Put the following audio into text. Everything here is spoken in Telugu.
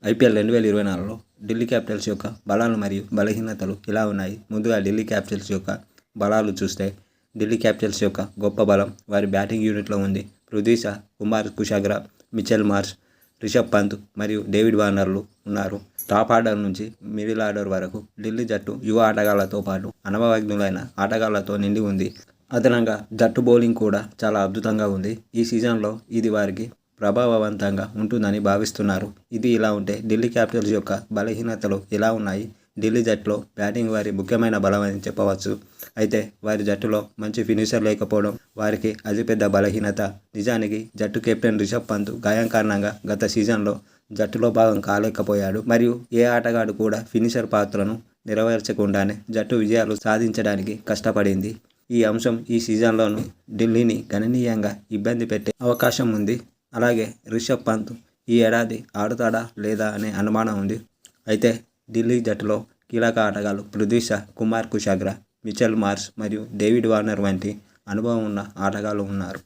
ఐపీఎల్ 2024లో ఢిల్లీ క్యాపిటల్స్ యొక్క బలాలు మరియు బలహీనతలు ఇలా ఉన్నాయి. ముందుగా ఢిల్లీ క్యాపిటల్స్ యొక్క బలాలు చూస్తే, ఢిల్లీ క్యాపిటల్స్ యొక్క గొప్ప బలం వారి బ్యాటింగ్ యూనిట్లో ఉంది. పృథ్వీ షా, కుమార్ కుషాగ్రా, మిచెల్ మార్ష్, రిషబ్ పంత్ మరియు డేవిడ్ వార్నర్లు ఉన్నారు. టాప్ ఆర్డర్ నుంచి మిడిల్ ఆర్డర్ వరకు ఢిల్లీ జట్టు యువ ఆటగాళ్లతో పాటు అనుభవజ్ఞులైన ఆటగాళ్లతో నిండి ఉంది. అదనంగా జట్టు బౌలింగ్ కూడా చాలా అద్భుతంగా ఉంది. ఈ సీజన్లో ఇది వారికి ప్రభావవంతంగా ఉంటుందని భావిస్తున్నారు. ఇది ఇలా ఉంటే ఢిల్లీ క్యాపిటల్స్ యొక్క బలహీనతలు ఎలా ఉన్నాయి? ఢిల్లీ జట్టులో బ్యాటింగ్ వారి ముఖ్యమైన బలం అని చెప్పవచ్చు. అయితే వారి జట్టులో మంచి ఫినిషర్ లేకపోవడం వారికి అతిపెద్ద బలహీనత. నిజానికి జట్టు కెప్టెన్ రిషబ్ పంత్ గాయం కారణంగా గత సీజన్లో జట్టులో భాగం కాలేకపోయాడు. మరియు ఏ ఆటగాడు కూడా ఫినిషర్ పాత్రను నెరవేర్చకుండానే జట్టు విజయాలు సాధించడానికి కష్టపడింది. ఈ అంశం ఈ సీజన్లోనూ ఢిల్లీని గణనీయంగా ఇబ్బంది పెట్టే అవకాశం ఉంది. అలాగే రిషబ్ పంత్ ఈ ఏడాది ఆడుతాడా లేదా అనే అనుమానం ఉంది. అయితే ఢిల్లీ జట్టులో కీలక ఆటగాళ్లు పృథ్వీ షా, కుమార్ కుషాగ్రా, మిచెల్ మార్ష్ మరియు డేవిడ్ వార్నర్ వంటి అనుభవం ఉన్న ఆటగాళ్లు ఉన్నారు.